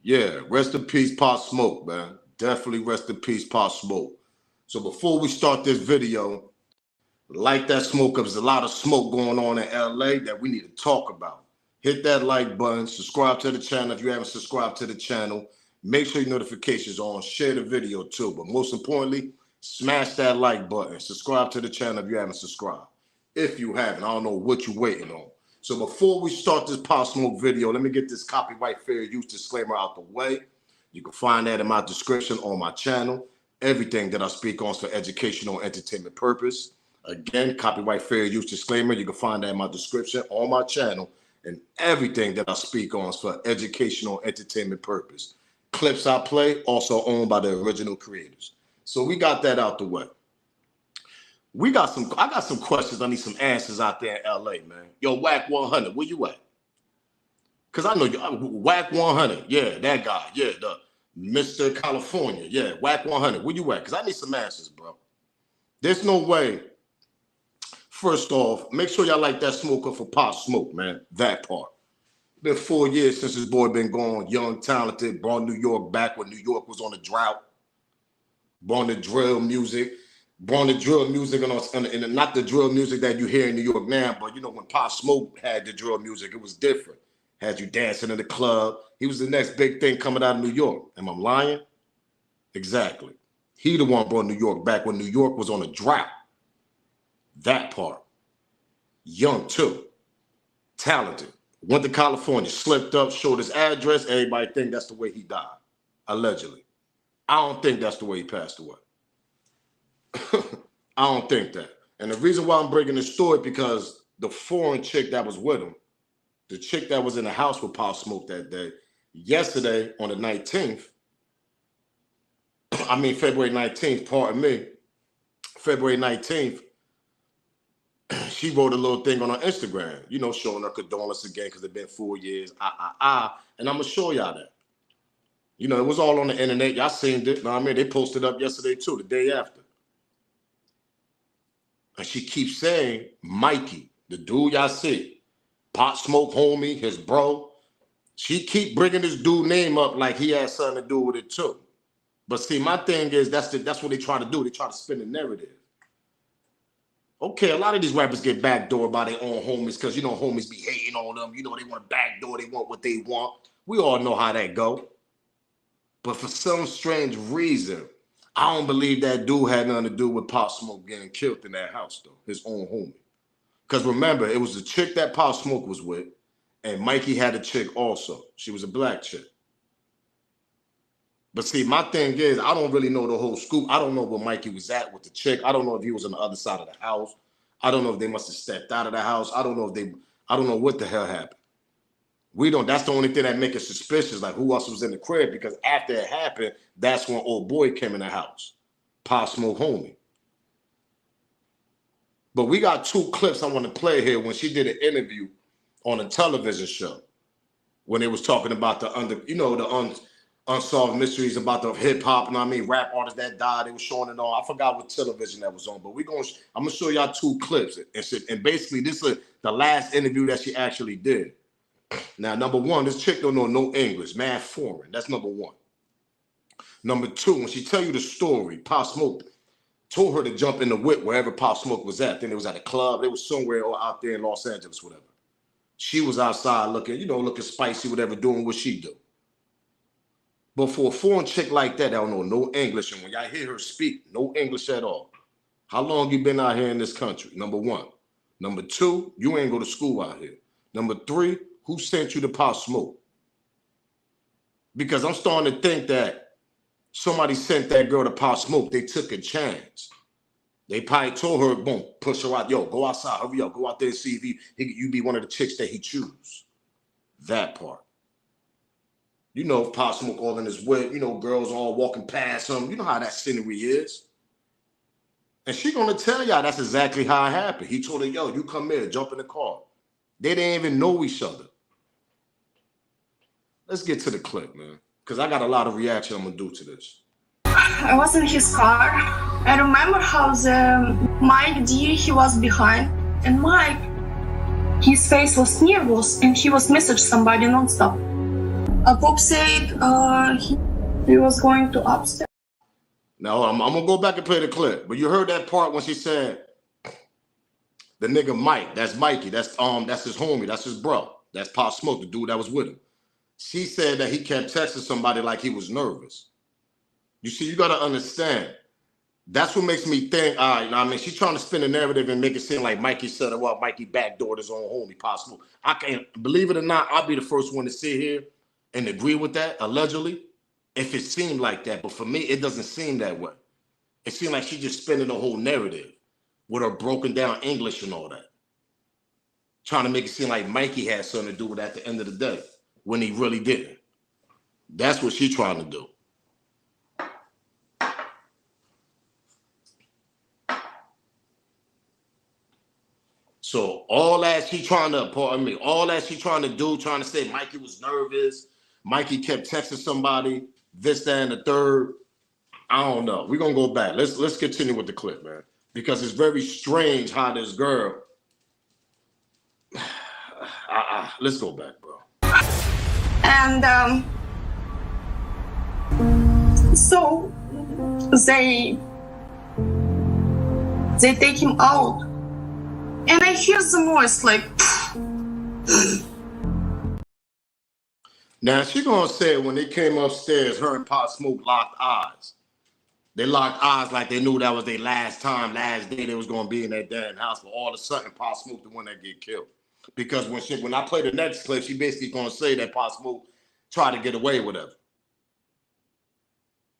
Yeah, rest in peace, Pop Smoke, man. Definitely rest in peace, Pop Smoke. So before we start this video, light that smoke up. There's a lot of smoke going on in LA that we need to talk about. Hit that like button, subscribe to the channel if you haven't subscribed to the channel. Make sure your notifications are on, share the video too. But most importantly, smash that like button. Subscribe to the channel if you haven't subscribed. If you haven't, I don't know what you're waiting on. So before we start this Pop Smoke video, let me get this copyright fair use disclaimer out the way. You can find that in my description on my channel. Everything that I speak on is for educational and entertainment purpose. Again, copyright fair use disclaimer. You can find that in my description on my channel. And everything that I speak on is for educational entertainment purpose. Clips I play also owned by the original creators. So we got that out the way. I got some questions. I need some answers out there in LA, man. Yo, Whack 100, where you at? Because I know you, Whack 100. Yeah, that guy. Yeah, the Mr. California. Yeah, Whack 100. Where you at? Because I need some answers, bro. There's no way. First off, make sure y'all like that smoker for Pop Smoke, man. That part. Been 4 years since this boy been gone. Young, talented, brought New York back when New York was on a drought. Brought the drill music. Brought the drill music, and not the drill music that you hear in New York now, but you know, when Pop Smoke had the drill music, it was different. Had you dancing in the club. He was the next big thing coming out of New York. Am I lying? Exactly. He the one brought New York back when New York was on a drought. That part. Young too. Talented. Went to California, slipped up, showed his address. Everybody think that's the way he died. Allegedly. I don't think that's the way he passed away. I don't think that. And the reason why I'm breaking this story, because the foreign chick that was with him, the chick that was in the house with Pop Smoke that day, yesterday on the 19th, February 19th, pardon me, February 19th, she wrote a little thing on her Instagram, you know, showing her condolences again because it's been 4 years, and I'm going to show y'all that. You know, it was all on the internet. Y'all seen it. You know what I mean? They posted up yesterday too, the day after. And she keeps saying, Mikey, the dude y'all see, Pop Smoke homie, his bro. She keep bringing this dude name up like he has something to do with it too. But see, my thing is that's what they try to do. They try to spin the narrative. Okay, a lot of these rappers get backdoored by their own homies because, you know, homies be hating on them. You know, they want a backdoor. They want what they want. We all know how that go. But for some strange reason, I don't believe that dude had nothing to do with Pop Smoke getting killed in that house, though, his own homie. Because remember, it was the chick that Pop Smoke was with, and Mikey had a chick also. She was a black chick. But see, my thing is, I don't really know the whole scoop. I don't know where Mikey was at with the chick. I don't know if he was on the other side of the house. I don't know if they must have stepped out of the house. I don't know what the hell happened. That's the only thing that make it suspicious, like who else was in the crib, because after it happened, that's when old boy came in the house. Pop Smoke homie. But we got two clips I want to play here when she did an interview on a television show when they was talking about the unsolved mysteries about the hip hop, rap artists that died. They were showing it on. I forgot what television that was on, but I'm gonna show y'all two clips. And basically this is the last interview that she actually did. Now, number one, this chick don't know no English, mad foreign. That's number one. Number two, when she tell you the story, Pop Smoke told her to jump in the whip wherever Pop Smoke was at. Then it was at a club. They was somewhere out there in Los Angeles, whatever. She was outside looking spicy, whatever, doing what she do. But for a foreign chick like that don't know no English, and when y'all hear her speak, no English at all. How long you been out here in this country? Number one. Number two, you ain't go to school out here. Number three, who sent you to Pop Smoke? Because I'm starting to think that somebody sent that girl to Pop Smoke. They took a chance. They probably told her, boom, push her out. Yo, go outside. Hurry up. Go out there and see if you be one of the chicks that he choose. That part. You know, Pop Smoke all in his whip. You know, girls all walking past him. You know how that scenery is. And she gonna tell y'all that's exactly how it happened. He told her, yo, you come here, jump in the car. They didn't even know each other. Let's get to the clip, man. Because I got a lot of reaction I'm going to do to this. I was in his car. I remember how the Mike D, he was behind. And Mike, his face was nervous and he was messaging somebody nonstop. Pop said he was going to upstairs. Now, I'm gonna go back and play the clip, but you heard that part when she said, the nigga Mike, that's Mikey, that's his homie, that's his bro, that's Pop Smoke, the dude that was with him. She said that he kept texting somebody like he was nervous. You see, you gotta understand. That's what makes me think, all right, you know what I mean? She's trying to spin a narrative and make it seem like Mikey set her up, Mikey backdoored his own homie, Pop Smoke. I can't, believe it or not, I'll be the first one to sit here and agree with that, allegedly, if it seemed like that. But for me, it doesn't seem that way. It seemed like she just spinning the whole narrative with her broken down English and all that. Trying to make it seem like Mikey had something to do with it at the end of the day, when he really didn't. That's what she's trying to do. So all that she trying to, pardon me, all that she trying to do, trying to say Mikey was nervous, Mikey kept texting somebody, this, that, and the third. I don't know. We're gonna go back. Let's continue with the clip, man. Because it's very strange how this girl. Let's go back, bro. And so they take him out. And I hear the voice like. Now she gonna say when they came upstairs, her and Pop Smoke locked eyes. They locked eyes like they knew that was their last time, last day they was gonna be in that damn house. But all of a sudden, Pop Smoke the one that get killed. Because when I play the next clip, she basically gonna say that Pop Smoke tried to get away with it.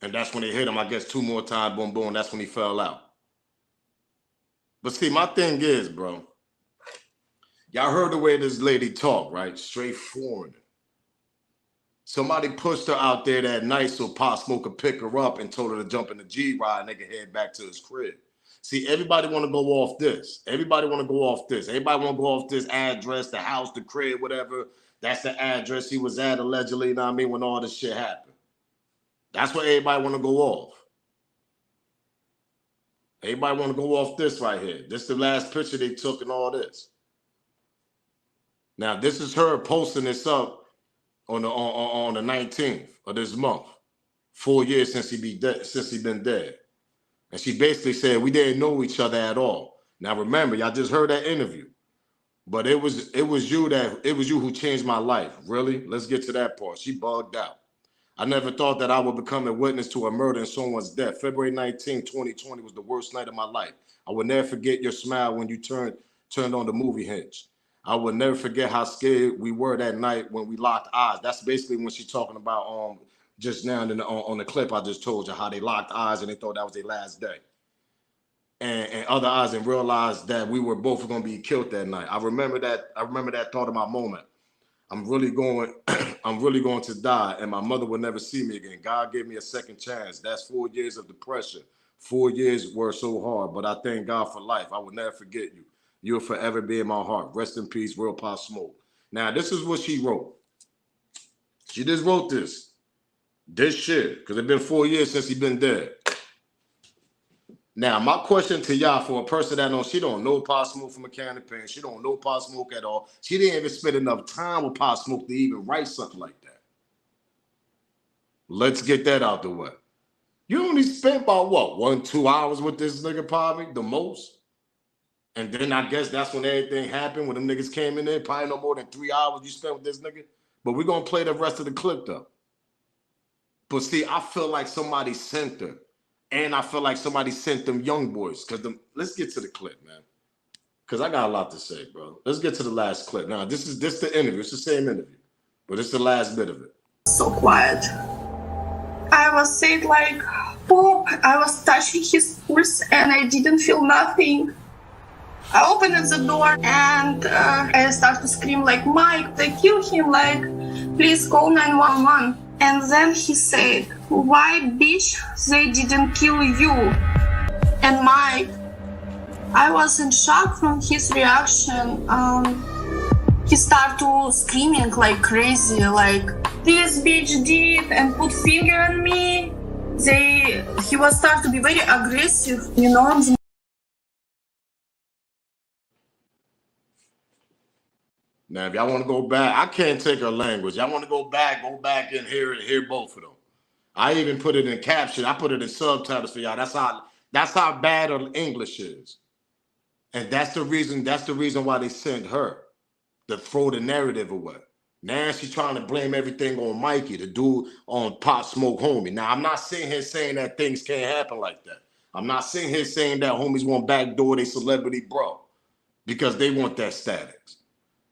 And that's when they hit him, I guess, 2 more times, boom, boom. That's when he fell out. But see, my thing is, bro, y'all heard the way this lady talk, right? Straight foreigner. Somebody pushed her out there that night so Pop Smoke could pick her up and told her to jump in the G-Ride and they could head back to his crib. See, everybody want to go off this. Everybody want to go off this. Everybody want to go off this address, the house, the crib, whatever. That's the address he was at allegedly, you know what I mean, when all this shit happened. That's what everybody want to go off. Everybody want to go off this right here. This is the last picture they took and all this. Now, this is her posting this up on the 19th of this month. 4 years since he been dead. And she basically said we didn't know each other at all. Now remember, y'all just heard that interview. But it was you who changed my life. Really? Let's get to that part. She bugged out. I never thought that I would become a witness to a murder and someone's death. February 19, 2020 was the worst night of my life. I will never forget your smile when you turned on the movie Hinge. I will never forget how scared we were that night when we locked eyes. That's basically when she's talking about just now on the clip I just told you, how they locked eyes and they thought that was their last day. And other eyes and realized that we were both going to be killed that night. I remember that thought of my moment. I'm really going to die and my mother will never see me again. God gave me a second chance. That's 4 years of depression. 4 years were so hard, but I thank God for life. I will never forget you. You'll forever be in my heart. Rest in peace, Real Pop Smoke. Now, this is what she wrote. She just wrote this shit, because it's been 4 years since he's been dead. Now, my question to y'all, for a person that knows, she don't know Pop Smoke from a can of paint. She don't know Pop Smoke at all. She didn't even spend enough time with Pop Smoke to even write something like that. Let's get that out the way. You only spent about, what, 1-2 hours with this nigga, probably, the most? And then I guess that's when everything happened, when them niggas came in there. Probably no more than 3 hours you spent with this nigga. But we're going to play the rest of the clip, though. But see, I feel like somebody sent her. And I feel like somebody sent them young boys. Let's get to the clip, man. Because I got a lot to say, bro. Let's get to the last clip. Now, this is the interview. It's the same interview. But it's the last bit of it. So quiet. I was saying like, Pop, I was touching his pulse and I didn't feel nothing. I opened the door and I started to scream like, Mike, they killed him, like, please call 911. And then he said, why, bitch, they didn't kill you? And Mike, I was in shock from his reaction. He started screaming like crazy, like, this bitch did, and put finger on me. He was starting to be very aggressive, you know. Now, if y'all want to go back, I can't take her language. Y'all want to go back and hear both of them. I even put it in caption. I put it in subtitles for y'all. That's how bad her English is. And that's the reason why they sent her, to throw the narrative away. Now she's trying to blame everything on Mikey, the dude on Pop Smoke homie. Now, I'm not sitting here saying that things can't happen like that. I'm not sitting here saying that homies want backdoor their celebrity bro because they want that status.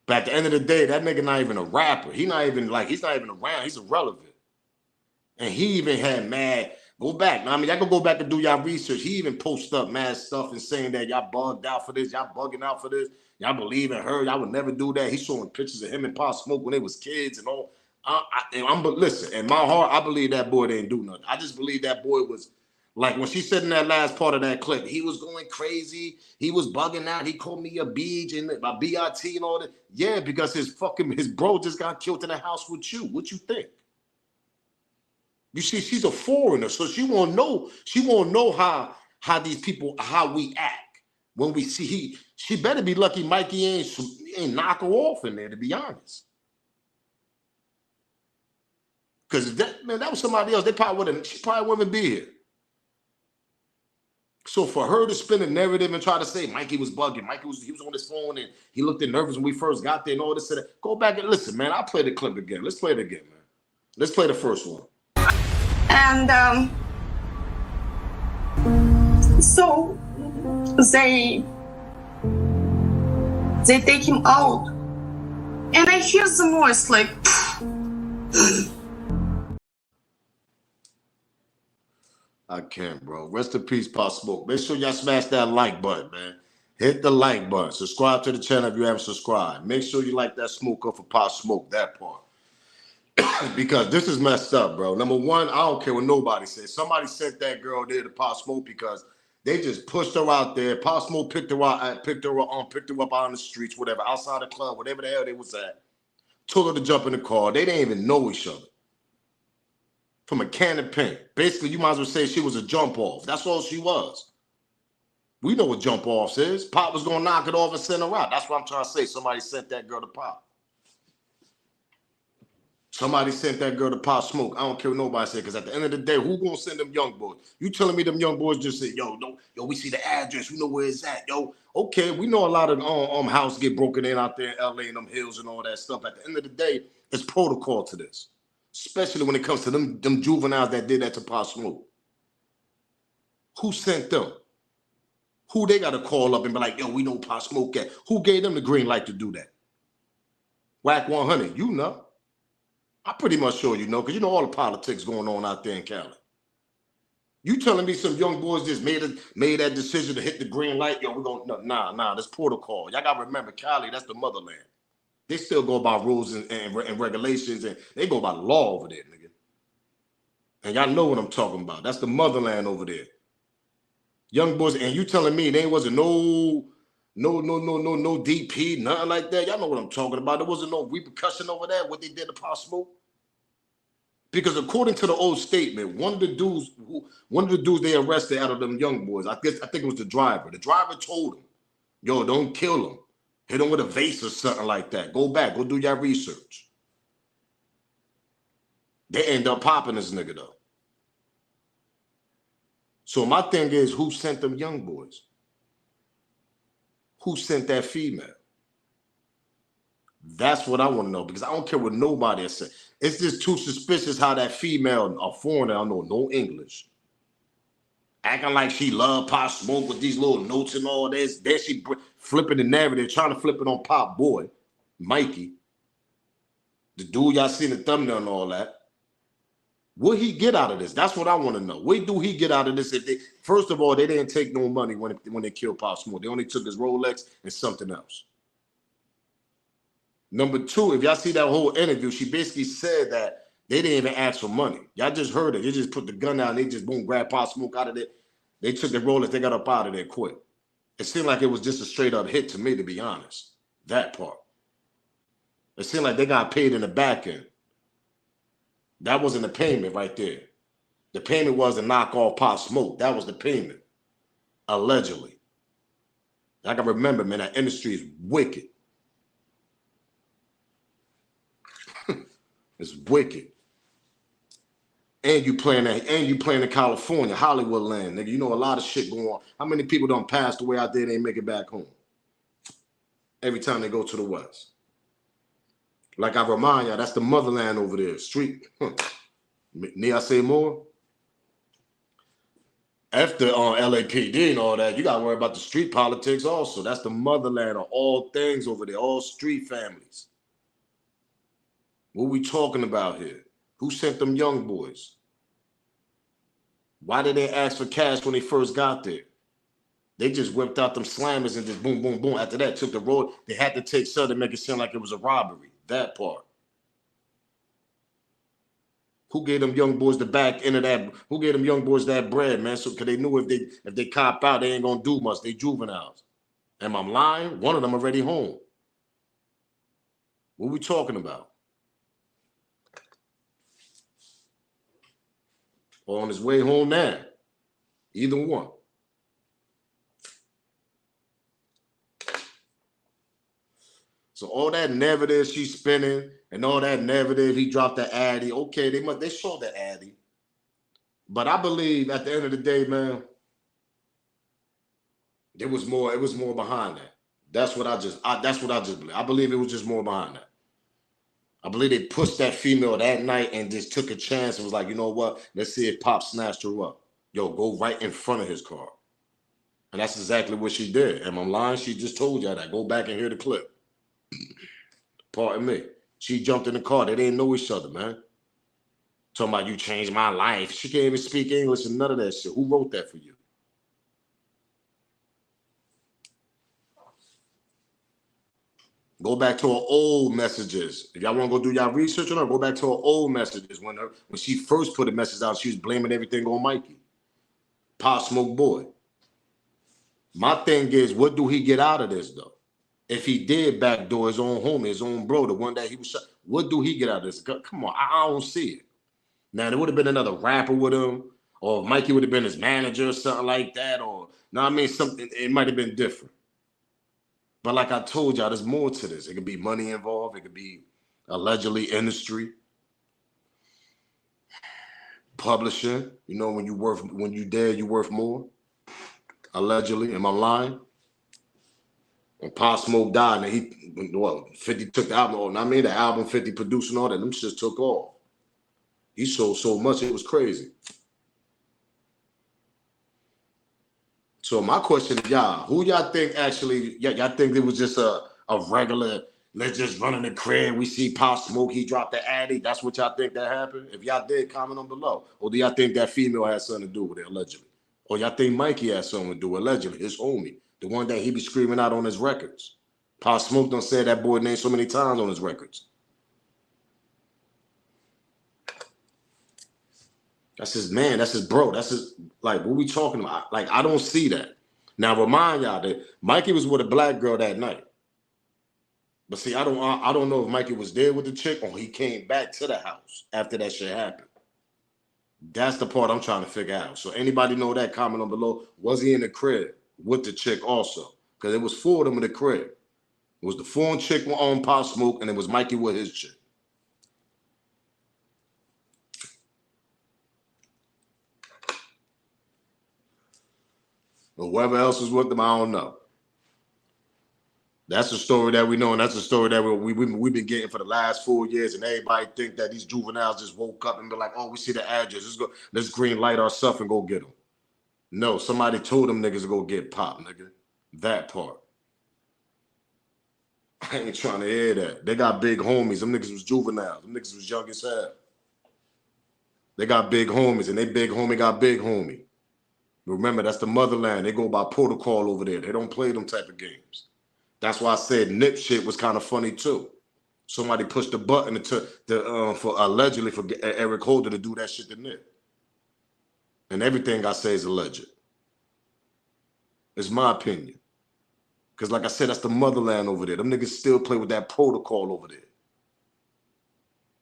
But at the end of the day, that nigga not even a rapper. He's not even around. He's irrelevant. And he even had mad, go back. I mean, y'all can go back and do y'all research. He even posted up mad stuff and saying that y'all bugged out for this, y'all bugging out for this, y'all believe in her, y'all would never do that. He's showing pictures of him and Pop Smoke when they was kids and all. But listen, in my heart, I believe that boy didn't do nothing. I just believe that boy was, like when she said in that last part of that clip, he was going crazy. He was bugging out. He called me a beach and my BRT and all that. Yeah, because his bro just got killed in the house with you. What you think? You see, she's a foreigner, so she won't know how these people, how we act. When we see she better be lucky Mikey ain't knock her off in there, to be honest. Because that was somebody else. She probably wouldn't be here. So for her to spin a narrative and try to say Mikey was bugging, he was on his phone and he looked nervous when we first got there and all this and that. Go back and listen, man. I'll play the clip again. Let's play it again, man. Let's play the first one. And so they take him out, and I hear the noise like. I can't, bro. Rest in peace, Pop Smoke. Make sure y'all smash that like button, man. Hit the like button. Subscribe to the channel if you haven't subscribed. Make sure you like that smoke up for Pop Smoke, that part. Because this is messed up, bro. Number one, I don't care what nobody says. Somebody sent that girl there to Pop Smoke because they just pushed her out there. Pop Smoke picked her up out on the streets, whatever, outside the club, whatever the hell they was at. Told her to jump in the car. They didn't even know each other. From a can of paint. Basically, you might as well say she was a jump off. That's all she was. We know what jump offs is. Pop was going to knock it off and send her out. That's what I'm trying to say. Somebody sent that girl to Pop. Somebody sent that girl to Pop Smoke. I don't care what nobody said, because at the end of the day, who gonna send them young boys? You telling me them young boys just said, yo, we see the address, we know where it's at, yo. Okay, we know a lot of houses get broken in out there in LA and them hills and all that stuff. At the end of the day, it's protocol to this. Especially when it comes to them juveniles that did that to Pop Smoke. Who sent them? Who they got to call up and be like, yo, we know Pop Smoke at? Who gave them the green light to do that? Whack 100, you know. I'm pretty much sure you know, because you know all the politics going on out there in Cali. You telling me some young boys just made that decision to hit the green light? Yo, we're going to, nah, that's protocol. Y'all got to remember, Cali, that's the motherland. They still go by rules and regulations, and they go by law over there, nigga. And y'all know what I'm talking about. That's the motherland over there. Young boys, and you telling me there wasn't no DP, nothing like that. Y'all know what I'm talking about. There wasn't no repercussion over that, what they did to Pop Smoke. Because according to the old statement, one of the dudes they arrested out of them young boys, I think it was the driver. The driver told him, yo, don't kill him. Hit him with a vase or something like that. Go back. Go do your research. They end up popping this nigga, though. So my thing is, who sent them young boys? Who sent that female? That's what I want to know, because I don't care what nobody has said. It's just too suspicious how that female, a foreigner, I don't know no English, acting like she loved Pop Smoke with these little notes and all this. Then she flipping the narrative, trying to flip it on Pop Boy, Mikey. The dude y'all seen the thumbnail and all that. What he get out of this? That's what I want to know. What do he get out of this? First of all, they didn't take no money when they killed Pop Smoke. They only took his Rolex and something else. Number two, if y'all see that whole interview, she basically said that they didn't even ask for money. Y'all just heard it. They just put the gun out and they just boom, grab Pop Smoke out of it. They took the Rolex, they got up out of there quick. It seemed like it was just a straight up hit to me, to be honest. That part. It seemed like they got paid in the back end. That wasn't the payment right there. The payment was to knock off Pop Smoke. That was the payment. Allegedly. I can remember, man, that industry is wicked. It's wicked. And you playing in California, Hollywood land, nigga. You know a lot of shit going on. How many people done passed away out there and they make it back home? Every time they go to the West. Like I remind y'all, that's the motherland over there. Street. Need I say more? After LAPD and all that, you got to worry about the street politics also. That's the motherland of all things over there, all street families. What we talking about here? Who sent them young boys? Why did they ask for cash when they first got there? They just whipped out them slammers and just boom, boom, boom. After that, took the road. They had to take something to make it seem like it was a robbery. That part. Who gave them young boys the back end of that? Who gave them young boys that bread, man? So, because they knew if they cop out, they ain't gonna do much. They juveniles. Am I lying? One of them already home. What we talking about? Or on his way home now? Either one. So all that narrative she's spinning and all that narrative, he dropped the Addy. Okay, they showed the Addy. But I believe at the end of the day, man, it was more behind that. That's what I just believe. I believe it was just more behind that. I believe they pushed that female that night and just took a chance and was like, you know what? Let's see if Pop snatched her up. Yo, go right in front of his car. And that's exactly what she did. Am I lying? She just told y'all that. Go back and hear the clip. Pardon me. She jumped in the car. They didn't know each other, man. Talking about you changed my life. She can't even speak English and none of that shit. Who wrote that for you? Go back to her old messages. If y'all want to go do y'all research on her, go back to her old messages. When she first put a message out, she was blaming everything on Mikey. Pop Smoke boy. My thing is, what do he get out of this, though? If he did backdoor his own homie, his own bro, the one that he was shot, what do he get out of this? Come on, I don't see it. Now, there would have been another rapper with him, or Mikey would have been his manager or something like that, or, no, I mean, something, it might have been different. But like I told y'all, there's more to this. It could be money involved. It could be allegedly industry, publishing. You know, when you dead, you worth more. Allegedly, am I lying? And Pop Smoke died, and 50 took the album. I mean, the album 50 produced and all that. Them shit took off. He sold so much, it was crazy. So my question to y'all, who y'all think actually, y'all think it was just a regular, let's just run in the crib, we see Pop Smoke, he dropped the Addy, that's what y'all think that happened? If y'all did, comment on below. Or do y'all think that female had something to do with it, allegedly? Or y'all think Mikey had something to do with it, allegedly, his homie, the one that he be screaming out on his records? Pop Smoke done said that boy name so many times on his records. That's his man. That's his bro. That's his, like, what we talking about? Like, I don't see that. Now, remind y'all that Mikey was with a black girl that night. But see, I don't know if Mikey was there with the chick or he came back to the house after that shit happened. That's the part I'm trying to figure out. So anybody know that, comment on below. Was he in the crib with the chick also? Because it was 4 of them in the crib. It was the foreign chick on Pop Smoke, and it was Mikey with his chick. Or whoever else was with them, I don't know. That's the story that we know, and that's the story that we've been getting for the last 4 years, and everybody think that these juveniles just woke up and be like, oh, we see the address, let's green light our stuff and go get them. No, somebody told them niggas to go get Pop, nigga. That part. I ain't trying to hear that. They got big homies. Them niggas was juveniles. Them niggas was young as hell. They got big homies, and they big homie got big homie. Remember, that's the motherland. They go by protocol over there. They don't play them type of games. That's why I said Nip shit was kind of funny too. Somebody pushed the button for allegedly for Eric Holder to do that shit to Nip. And everything I say is alleged. It's my opinion. Because like I said, that's the motherland over there. Them niggas still play with that protocol over there.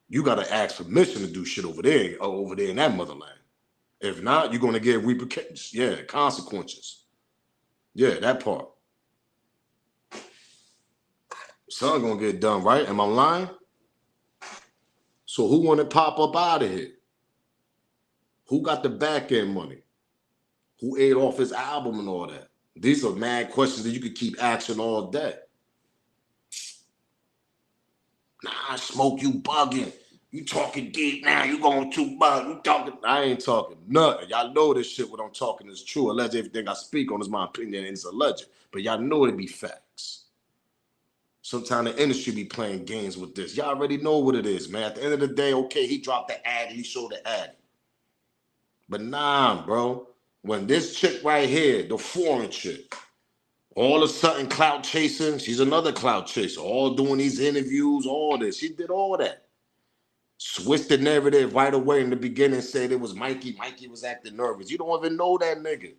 You got to ask permission to do shit over there in that motherland. If not, you're going to get repercussions. Yeah, consequences. Yeah, that part. Something going to get done, right? Am I lying? So who wanted Pop up out of here? Who got the back end money? Who ate off his album and all that? These are mad questions that you could keep asking all day. Nah, Smoke, you bugging. You talking deep now. You going too bug. You talking. I ain't talking nothing. Y'all know this shit, what I'm talking is true. Alleged everything I speak on is my opinion and it's alleged. But y'all know it be facts. Sometimes the industry be playing games with this. Y'all already know what it is, man. At the end of the day, okay, he dropped the ad, he showed the ad. But nah, bro. When this chick right here, the foreign chick, all of a sudden clout chasing, she's another clout chaser, all doing these interviews, all this. She did all that. Switched the narrative right away in the beginning, said it was Mikey. Mikey was acting nervous. You don't even know that nigga.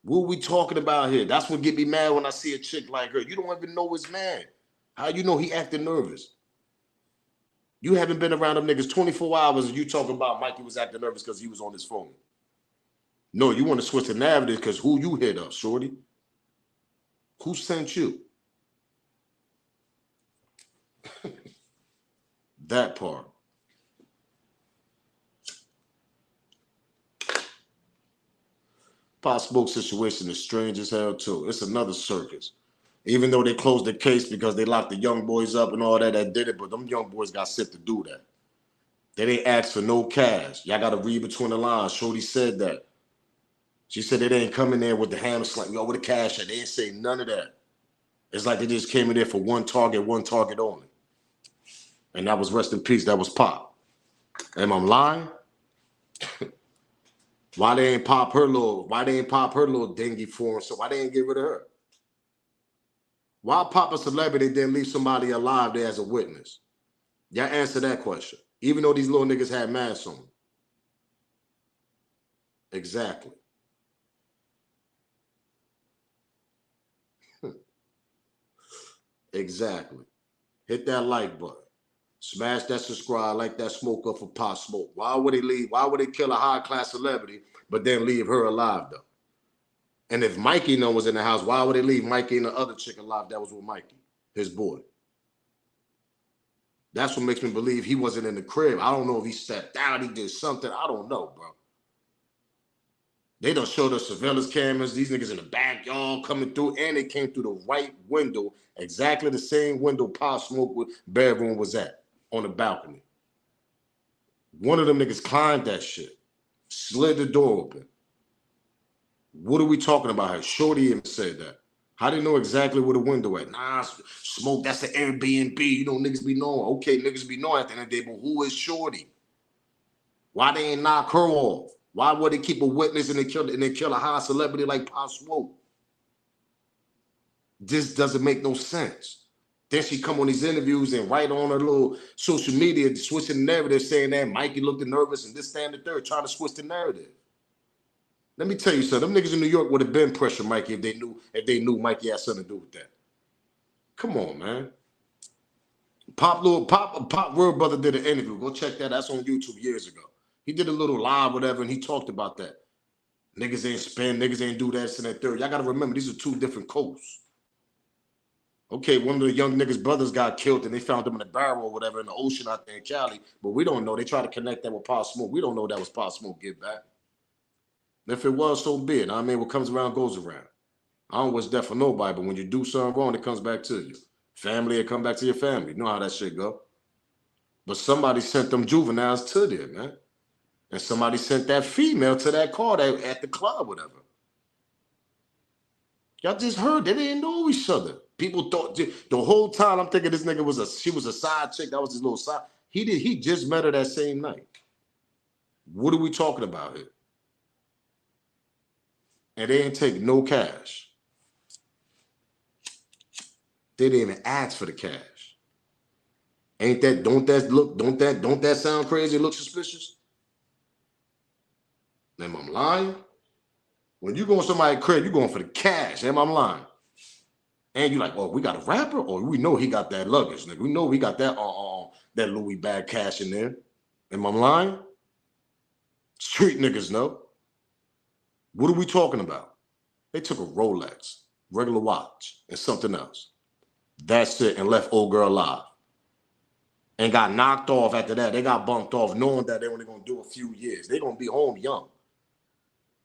What we talking about here? That's what get me mad when I see a chick like her. You don't even know his man. How you know he acting nervous? You haven't been around them niggas 24 hours and you talking about Mikey was acting nervous because he was on his phone. No, you want to switch the narrative because who you hit up, shorty? Who sent you? That part. Pop Smoke situation is strange as hell too. It's another circus. Even though they closed the case because they locked the young boys up and all that did it, but them young boys got sent to do that. They didn't ask for no cash. Y'all got to read between the lines. Shorty said that. She said they didn't come in there with the hammer slam, yo, with the cash. They didn't say none of that. It's like they just came in there for one target only. And that was rest in peace. That was Pop. Am I lying? Why they ain't pop her little dingy for him? So why they ain't get rid of her? Why pop a celebrity then leave somebody alive there as a witness? Y'all answer that question. Even though these little niggas had masks on. Exactly. Exactly. Hit that like button. Smash that subscribe, like that smoke up for Pop Smoke. Why would they leave? Why would they kill a high-class celebrity, but then leave her alive, though? And if Mikey was in the house, why would they leave Mikey and the other chick alive that was with Mikey, his boy? That's what makes me believe he wasn't in the crib. I don't know if he stepped out, he did something. I don't know, bro. They done showed us surveillance cameras, these niggas in the backyard coming through, and they came through the right window, exactly the same window Pop Smoke bedroom was at, on the balcony. One of them niggas climbed that shit, slid the door open. What are we talking about here? Shorty even said that. How do you know exactly where the window at? Nah, Smoke, that's the Airbnb. You know, niggas be knowing. Okay, niggas be knowing at the end of the day, but who is Shorty? Why they ain't knock her off? Why would they keep a witness and they kill a high celebrity like Pop Smoke? This doesn't make no sense. Then she come on these interviews and write on her little social media, switching the narrative, saying that Mikey looked nervous and this, that, and the third, trying to switch the narrative. Let me tell you something. Them niggas in New York would have been pressure Mikey if they knew Mikey had something to do with that. Come on, man. Pop Real Brother did an interview. Go check that. That's on YouTube years ago. He did a little live, whatever, and he talked about that. Niggas ain't spend, niggas ain't do that, and that third. Y'all got to remember, these are two different coasts. Okay, one of the young niggas' brothers got killed and they found him in a barrel or whatever in the ocean out there in Cali, but we don't know. They try to connect that with Pop Smoke. We don't know that was Pop Smoke get back. If it was, so be it. I mean, what comes around goes around. I don't wish death for nobody, but when you do something wrong, it comes back to you. Family, it come back to your family. You know how that shit go. But somebody sent them juveniles to there, man. And somebody sent that female to that car at the club, whatever. Y'all just heard they didn't know each other. People thought the whole time I'm thinking this nigga she was a side chick. That was his little side. He just met her that same night. What are we talking about here? And they didn't take no cash. They didn't even ask for the cash. Don't that sound crazy? Look suspicious? Am I lying? When you go on somebody's crib, you going for the cash. Am I lying? And you like, oh, we got a rapper? Or we know he got that luggage, nigga. We know we got that Louis bag cash in there. Am I lying? Street niggas know. What are we talking about? They took a Rolex, regular watch, and something else. That's it, and left old girl alive. and got knocked off after that. They got bumped off knowing that they only going to do a few years. They going to be home young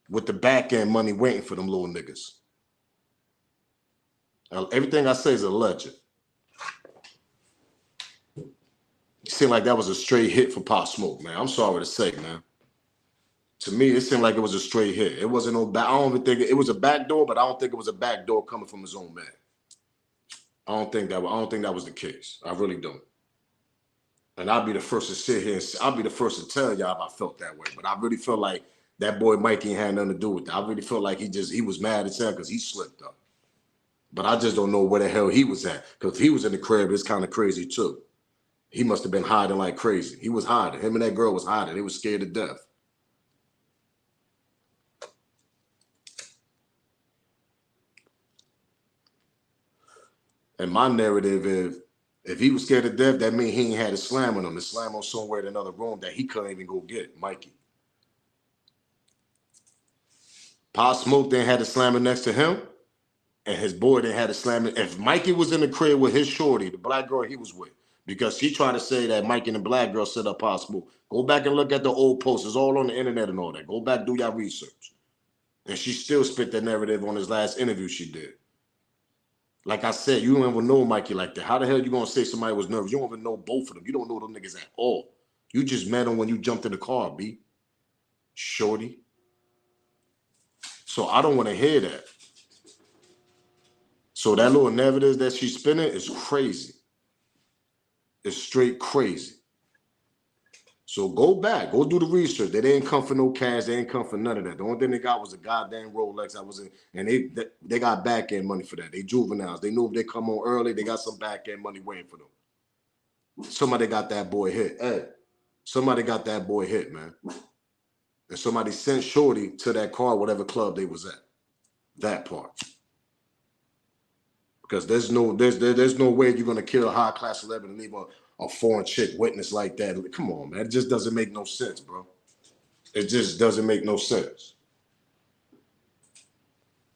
with the back end money waiting for them little niggas. Everything I say is alleged. It seemed like that was a straight hit for Pop Smoke, man. I'm sorry to say, man. To me, it seemed like it was a straight hit. It wasn't no back. I don't even think it was a back door, but I don't think it was a back door coming from his own man. I don't think that was the case. I really don't. And I'll be the first to sit here and I'll be the first to tell y'all if I felt that way. But I really feel like that boy Mikey ain't had nothing to do with that. I really feel like he was mad at him because he slipped up. But I just don't know where the hell he was at. Because if he was in the crib, it's kind of crazy too. He must have been hiding like crazy. He was hiding. Him and that girl was hiding. They was scared to death. And my narrative is, if he was scared to death, that means he ain't had a slam on him. The slam on somewhere in another room that he couldn't even go get, Mikey. Pop Smoke then had a slammer next to him, and his boy then had a slammer. If Mikey was in the crib with his shorty, the black girl he was with, because she tried to say that Mikey and the black girl set up Pop Smoke. Go back and look at the old posts. It's all on the internet and all that. Go back, do your research. And she still spit that narrative on his last interview she did. Like I said, you don't even know Mikey like that. How the hell you gonna say somebody was nervous? You don't even know both of them. You don't know them niggas at all. You just met them when you jumped in the car, B. Shorty. So I don't want to hear that. So that little narrative that she's spinning is crazy. It's straight crazy. So go back, go do the research. They didn't come for no cash. They didn't come for none of that. The only thing they got was a goddamn Rolex. And they got back end money for that. They juveniles. They knew if they come on early, they got some back end money waiting for them. Somebody got that boy hit. Hey, somebody got that boy hit, man. And somebody sent Shorty to that car, whatever club they was at. That part. Because there's no way you're gonna kill a high class celebrity and leave a foreign chick witness like that. Come on, man. It just doesn't make no sense, bro. It just doesn't make no sense.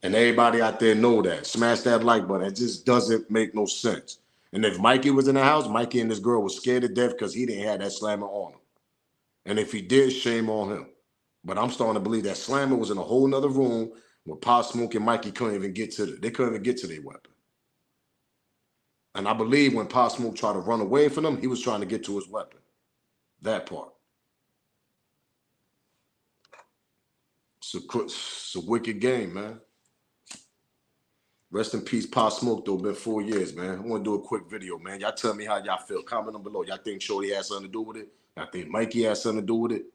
And everybody out there know that. Smash that like button. It just doesn't make no sense. And if Mikey was in the house, Mikey and this girl was scared to death because he didn't have that slammer on him. And if he did, shame on him. But I'm starting to believe that slammer was in a whole nother room where Pop Smoke and Mikey couldn't even get to they couldn't even get to their weapon. And I believe when Pop Smoke tried to run away from him, he was trying to get to his weapon. That part. It's a wicked game, man. Rest in peace, Pop Smoke, though. Been 4 years, man. I want to do a quick video, man. Y'all tell me how y'all feel. Comment down below. Y'all think Shorty had something to do with it? Y'all think Mikey had something to do with it?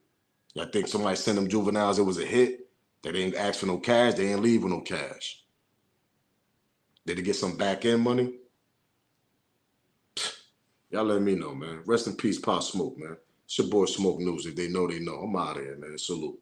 Y'all think somebody sent them juveniles, it was a hit? They didn't ask for no cash. They didn't leave with no cash. Did they get some back end money? Y'all let me know, man. Rest in peace, Pop Smoke, man. It's your boy Smoke News. If they know, they know. I'm out of here, man. Salute.